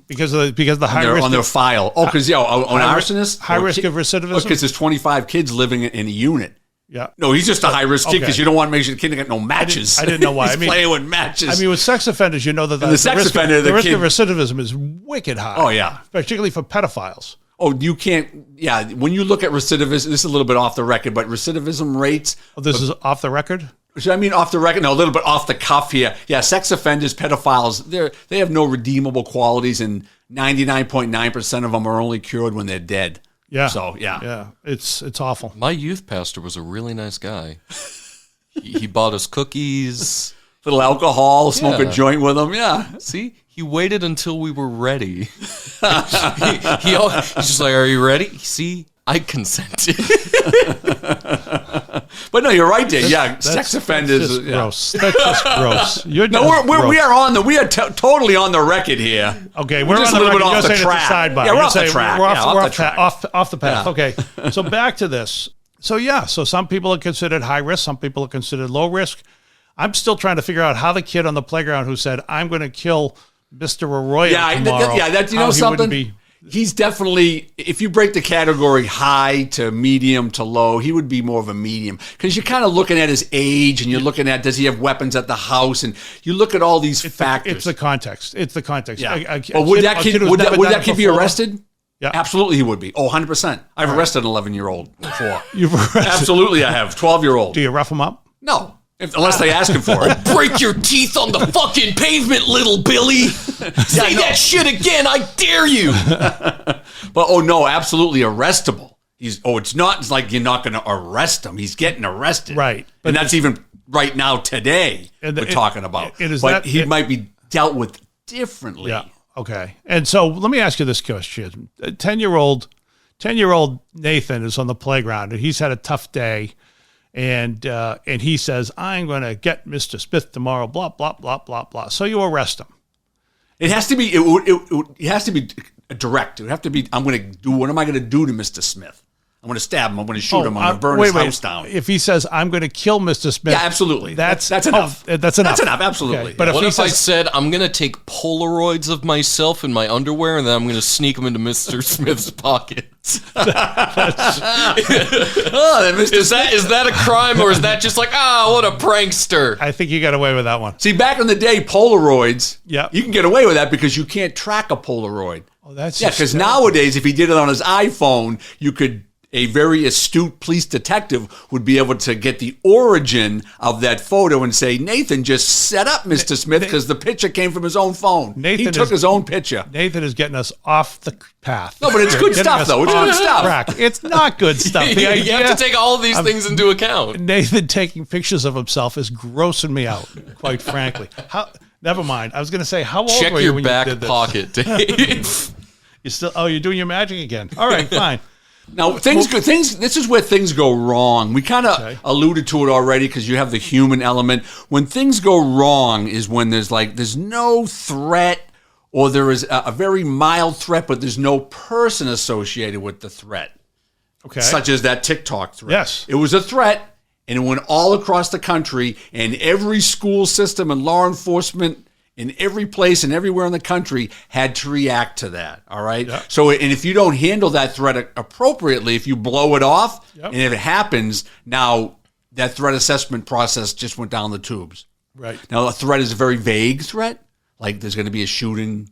because of the high risk on their file. Oh, because on arsonists, high risk of recidivism. Because there's 25 kids living in a unit. Yeah. No, he's just a high risk kid because you don't want to make sure the kid got no matches. I didn't know why. He's playing with matches. I mean, with sex offenders, you know that the risk of recidivism is wicked high. Oh yeah, particularly for pedophiles. Oh, you can't. Yeah, when you look at recidivism, this is a little bit off the record, but recidivism rates. Oh, this is off the record. I mean, off the record, no, a little bit off the cuff here. Yeah, sex offenders, pedophiles, they have no redeemable qualities, and 99.9% of them are only cured when they're dead. Yeah. So yeah, it's awful. My youth pastor was a really nice guy. He bought us cookies, little alcohol, smoke a joint with them. Yeah. See, he waited until we were ready. He's just like, "Are you ready?" See, I consented. But no, you're right, Dave. Yeah, sex offenders. That's just gross. That's just gross. We are totally on the record here. Okay, we're just on a little bit off the track. Sidebar. Yeah, we're off the track. Off the path. Yeah. Okay, so back to this. So some people are considered high risk. Some people are considered low risk. I'm still trying to figure out how the kid on the playground who said, "I'm going to kill Mr. Arroyo tomorrow," you know something? He's definitely, if you break the category high to medium to low, he would be more of a medium. Because you're kind of looking at his age and you're looking at, does he have weapons at the house? And you look at all these factors. It's the context. Yeah. Would that kid be arrested? Yeah. Absolutely he would be. Oh, 100%. I've arrested an 11-year-old before. You've arrested? Absolutely I have. 12-year-old. Do you rough him up? No. Unless they ask him for it. Break your teeth on the fucking pavement, little Billy. Say that shit again, I dare you. But no, absolutely arrestable. It's like you're not going to arrest him. He's getting arrested. Right. And that's even right now today we're talking about. But he might be dealt with differently. Yeah. Okay. And so let me ask you this question. 10-year-old Nathan is on the playground and he's had a tough day. And he says, "I'm going to get Mr. Smith tomorrow, blah, blah, blah, blah, blah." So you arrest him. It has to be, it has to be direct. It would have to be, what am I going to do to Mr. Smith? I'm going to stab him. I'm going to shoot him. I'm going to burn his house down. If he says, "I'm going to kill Mr. Smith." Yeah, absolutely. That's enough. That's enough. That's enough, absolutely. Okay. But what if I said, "I'm going to take Polaroids of myself in my underwear and then I'm going to sneak them into Mr. Smith's pockets"? Is that a crime or is that just like, what a prankster? I think you got away with that one. See, back in the day, Polaroids, you can get away with that because you can't track a Polaroid. Oh, that's because nowadays, if he did it on his iPhone, a very astute police detective would be able to get the origin of that photo and say, Nathan just set up Mr. Smith because the picture came from his own phone. He took his own picture. Nathan is getting us off the path. No, but it's good stuff, though. It's good stuff. Track. It's not good stuff. You have to take all of these things into account. Nathan taking pictures of himself is grossing me out, quite frankly. Never mind. I was going to say, how old were you when you did this? Check your back pocket, Dave. You're doing your magic again. All right, fine. Now, this is where things go wrong. We kind of alluded to it already because you have the human element. When things go wrong is when there's no threat or there is a very mild threat, but there's no person associated with the threat. Okay. Such as that TikTok threat. Yes. It was a threat, and it went all across the country, and every school system and law enforcement in every place and everywhere in the country had to react to that, all right? Yep. So, and if you don't handle that threat appropriately, if you blow it off, yep. and if it happens, now that threat assessment process just went down the tubes. Right. Now, a threat is a very vague threat, like there's going to be a shooting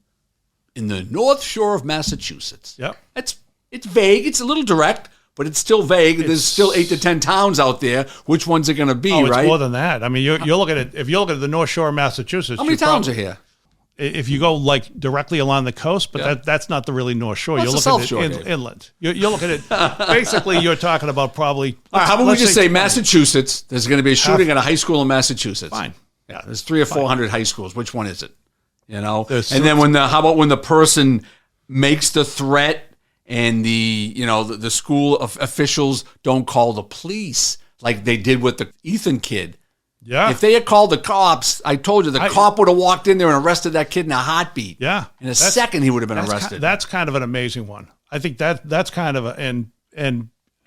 in the North Shore of Massachusetts. Yep. It's vague, it's a little direct, but it's still vague. There's still 8 to 10 towns out there. Which ones are going to be, right? It's more than that. I mean, you're looking at, if you look at the North Shore of Massachusetts. How many towns are here? If you go directly along the coast, but that's not the really North Shore. You're looking at inland. You're looking at, basically you're talking about probably. How about we just say Massachusetts, there's going to be a shooting at a high school in Massachusetts. Fine. Yeah, there's 300 or 400 high schools. Which one is it? And then how about when the person makes the threat and the school officials don't call the police like they did with the Ethan kid. Yeah. If they had called the cops, I told you, cop would have walked in there and arrested that kid in a heartbeat. Yeah. In a second, he would have been arrested. That's kind of an amazing one. I think that's kind of in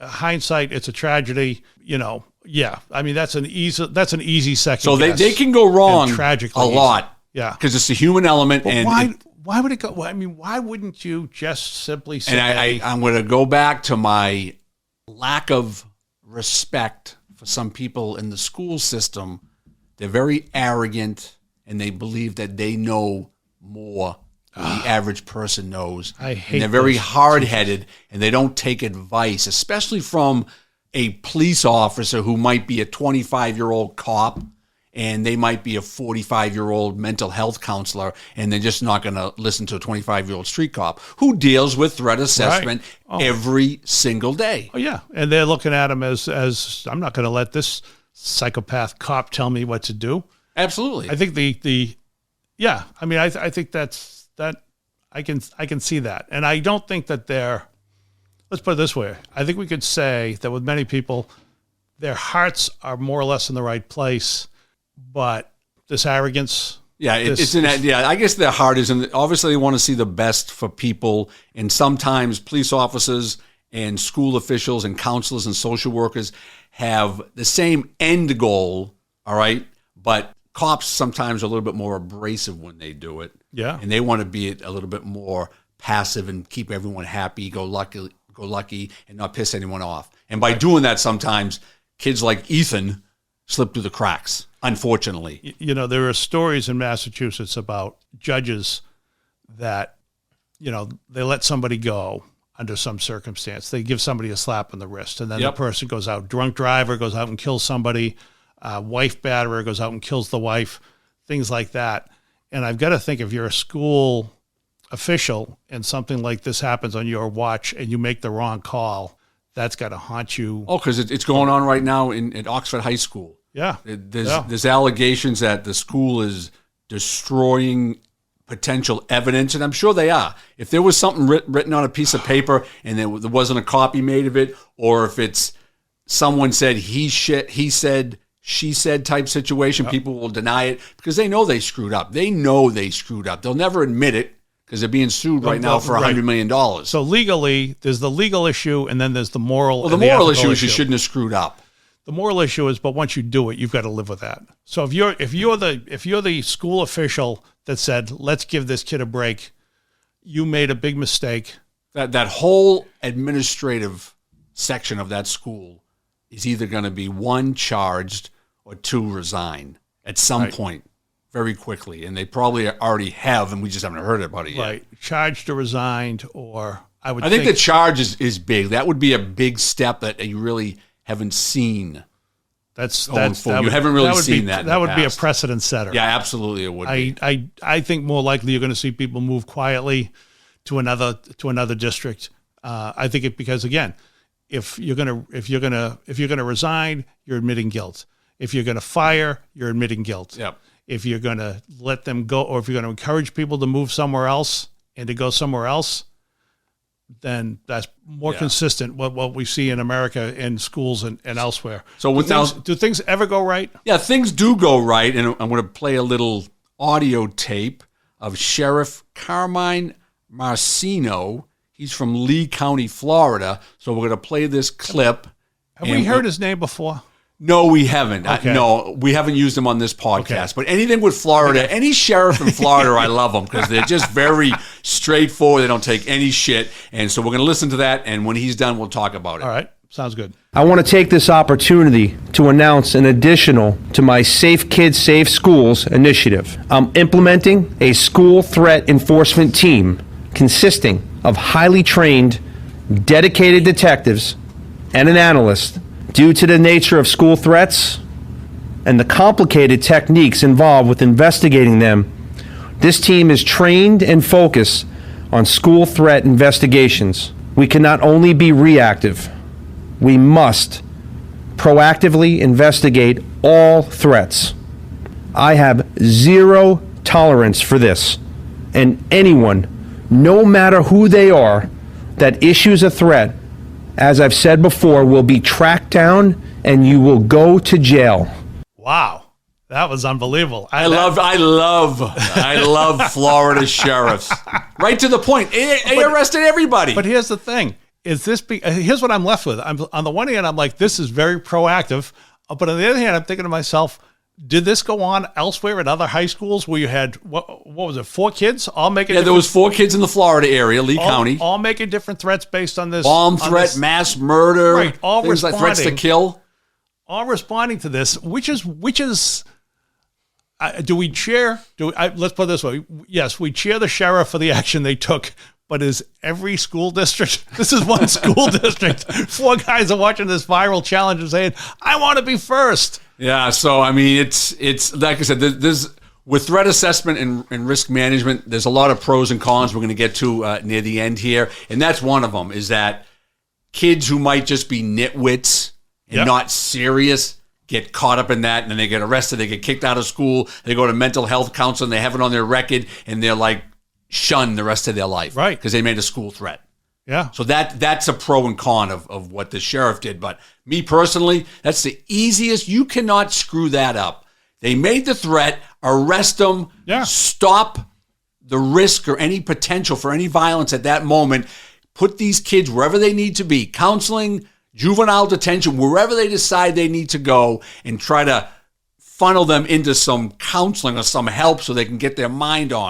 hindsight, it's a tragedy, Yeah. I mean, that's an easy second So guess. they can go wrong tragically a lot. Yeah. Because it's the human element. But and why would it go? I mean, why wouldn't you just simply say? And I'm going to go back to my lack of respect for some people in the school system. They're very arrogant, and they believe that they know more than the average person knows. I hate and they're very hard-headed, and they don't take advice, especially from a police officer who might be a 25-year-old cop, and they might be a 45-year-old mental health counselor, and they're just not going to listen to a 25-year-old street cop who deals with threat assessment every single day. Oh, yeah. And they're looking at him as I'm not going to let this psychopath cop tell me what to do. Absolutely. I think I mean, I think that I can see that. And I don't think that let's put it this way. I think we could say that with many people, their hearts are more or less in the right place, but this arrogance. Yeah, I guess their heart is obviously they want to see the best for people, and sometimes police officers and school officials and counselors and social workers have the same end goal, all right? But cops sometimes are a little bit more abrasive when they do it. Yeah. And they want to be a little bit more passive and keep everyone happy, go lucky, and not piss anyone off. And by doing that, sometimes kids like Ethan slip through the cracks, unfortunately. You know, there are stories in Massachusetts about judges that, you know, they let somebody go under some circumstance. They give somebody a slap on the wrist, and then the person goes out. Drunk driver goes out and kills somebody. Wife batterer goes out and kills the wife, things like that. And I've got to think, if you're a school official and something like this happens on your watch and you make the wrong call, that's got to haunt you. Oh, because it's going on right now at Oxford High School. Yeah. There's allegations that the school is destroying potential evidence, and I'm sure they are. If there was something written on a piece of paper and there wasn't a copy made of it, or if it's someone said he said, she said type situation, people will deny it because they know they screwed up. They know they screwed up. They'll never admit it because they're being sued right now for $100 million. So legally, there's the legal issue, and then there's the moral. Well, the moral issue is you shouldn't have screwed up. The moral issue is, but once you do it, you've got to live with that. So if you're the school official that said, let's give this kid a break, you made a big mistake. That whole administrative section of that school is either going to be one, charged, or two, resign at some point very quickly. And they probably already have, and we just haven't heard about it yet. Right. Charged or resigned, or I think the charge is big. That would be a big step that you really haven't seen. You haven't really seen that. That would be a precedent setter. Yeah, absolutely, it would be. I think more likely you're going to see people move quietly to another district. I think because again, if you're gonna resign, you're admitting guilt. If you're gonna fire, you're admitting guilt. Yep. If you're gonna let them go, or if you're gonna encourage people to move somewhere else and to go somewhere else, then that's more consistent with what we see in America in schools and elsewhere. So do things ever go right? Yeah, things do go right, and I'm going to play a little audio tape of Sheriff Carmine Marcino. He's from Lee County, Florida. So we're going to play this clip. Have we heard his name before? No, we haven't. Okay. No, we haven't used him on this podcast. Okay. But anything with Florida, any sheriff in Florida, I love them because they're just very straightforward. They don't take any shit. And so we're going to listen to that, and when he's done, we'll talk about it. All right. Sounds good. I want to take this opportunity to announce an additional to my Safe Kids, Safe Schools initiative. I'm implementing a school threat enforcement team consisting of highly trained, dedicated detectives and an analyst. Due to the nature of school threats and the complicated techniques involved with investigating them, this team is trained and focused on school threat investigations. We can not only be reactive, we must proactively investigate all threats. I have zero tolerance for this, and anyone, no matter who they are, that issues a threat, as I've said before, will be tracked down and you will go to jail. Wow. That was unbelievable. I love Florida sheriffs. Right to the point. They arrested everybody. But here's the thing. Here's what I'm left with. On the one hand, I'm like, this is very proactive. But on the other hand, I'm thinking to myself, did this go on elsewhere at other high schools where you had, what was it, 4 kids all making? Yeah, there was 4 kids in the Florida area, Lee County, all making different threats based on this bomb threat, mass murder, right? All things like threats to kill. All responding to this, which is. Do we cheer? Let's put it this way. Yes, we cheer the sheriff for the action they took, but is every school district, this is one school district, 4 guys are watching this viral challenge and saying, I want to be first. Yeah, so I mean, it's like I said, there's with threat assessment and risk management, there's a lot of pros and cons we're going to get to near the end here, and that's one of them, is that kids who might just be nitwits and not serious get caught up in that, and then they get arrested, they get kicked out of school, they go to mental health counseling, they have it on their record, and they're like shunned the rest of their life. Right. Because they made a school threat. Yeah. So that's a pro and con of what the sheriff did. But me personally, that's the easiest. You cannot screw that up. They made the threat, arrest them, stop the risk or any potential for any violence at that moment, put these kids wherever they need to be, counseling, juvenile detention, wherever they decide they need to go, and try to funnel them into some counseling or some help so they can get their mind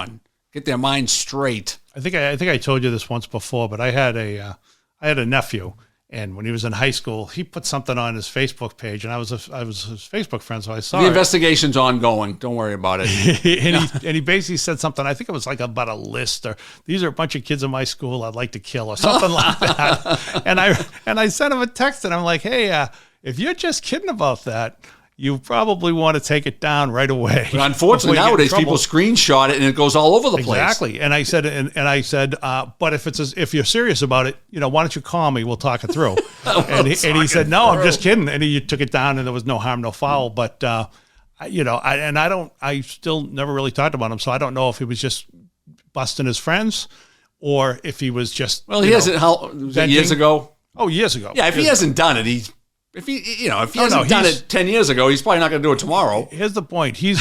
straight. I think I told you this once before, but I had a nephew, and when he was in high school, he put something on his Facebook page, and I was his Facebook friend, so I saw the investigation's ongoing. Don't worry about it. and he basically said something. I think it was like about a list, or these are a bunch of kids in my school I'd like to kill, or something like that. And I sent him a text, and I'm like, hey, if you're just kidding about that, you probably want to take it down right away. But unfortunately, nowadays people screenshot it and it goes all over the place. Exactly. And I said, but if you're serious about it, why don't you call me? We'll talk it through. and he said, no, I'm just kidding. And he took it down, and there was no harm, no foul. But I still never really talked about him, so I don't know if he was just busting his friends or if he was just. Well, he hasn't. Years ago? Oh, years ago. Yeah, if he hasn't done it, If he hasn't done it 10 years ago, he's probably not going to do it tomorrow. Here's the point: he's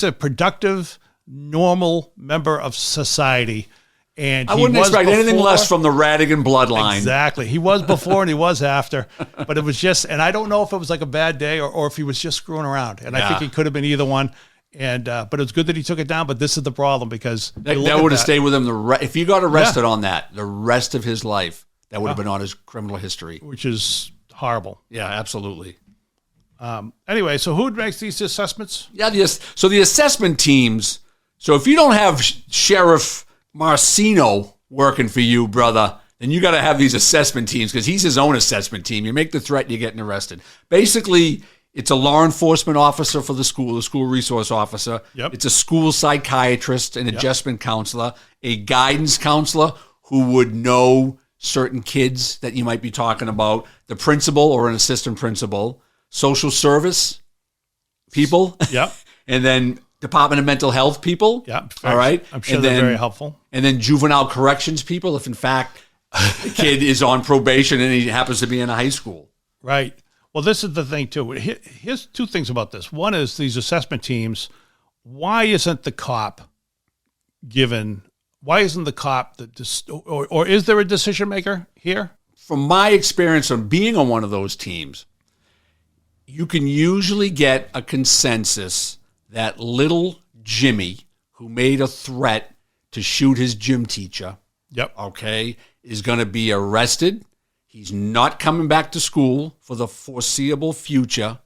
a productive, normal member of society, and I wouldn't expect anything less from the Rattigan bloodline. Exactly, he was before and he was after, but it was just, and I don't know if it was like a bad day or if he was just screwing around, and I think he could have been either one. And but it's good that he took it down. But this is the problem, because that would have stayed with him. If he got arrested on that, the rest of his life. That would have been on his criminal history. Which is horrible. Yeah, absolutely. Anyway, so who makes these assessments? Yeah, so the assessment teams, so if you don't have Sheriff Marcino working for you, brother, then you got to have these assessment teams, because he's his own assessment team. You make the threat, you're getting arrested. Basically, it's a law enforcement officer for the school resource officer. Yep. It's a school psychiatrist, an adjustment counselor, a guidance counselor who would know certain kids that you might be talking about, the principal or an assistant principal, social service people, and then Department of Mental Health people. All right. I'm sure they're very helpful. And then juvenile corrections people, if in fact the kid is on probation and he happens to be in a high school. Right. Well, this is the thing, too. Here's 2 things about this. One is these assessment teams. Why isn't the cop given... Why isn't the cop, or is there a decision maker here? From my experience of being on one of those teams, you can usually get a consensus that little Jimmy, who made a threat to shoot his gym teacher, is going to be arrested. He's not coming back to school for the foreseeable future.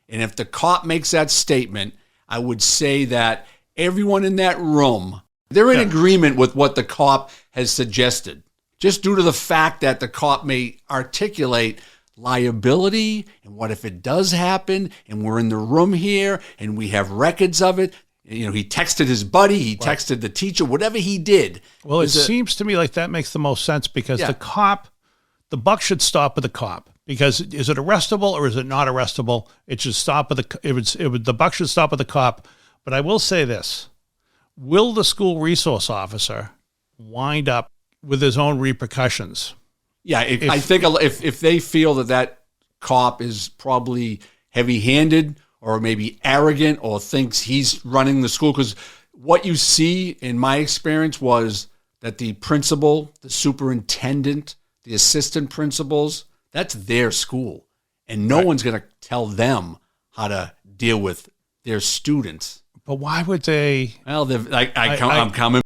And if the cop makes that statement, I would say that everyone in that room, they're in agreement with what the cop has suggested, just due to the fact that the cop may articulate liability and what if it does happen, and we're in the room here and we have records of it. He texted his buddy, he texted the teacher, whatever he did. Well, it seems to me like that makes the most sense, because the buck should stop with the cop. Because is it arrestable or is it not arrestable? It should stop with the buck should stop with the cop. But I will say this. Will the school resource officer wind up with his own repercussions? Yeah, I think if they feel that cop is probably heavy-handed or maybe arrogant or thinks he's running the school, because what you see in my experience was that the principal, the superintendent, the assistant principals, that's their school. And no one's going to tell them how to deal with their students. But why would they? Well, I'm coming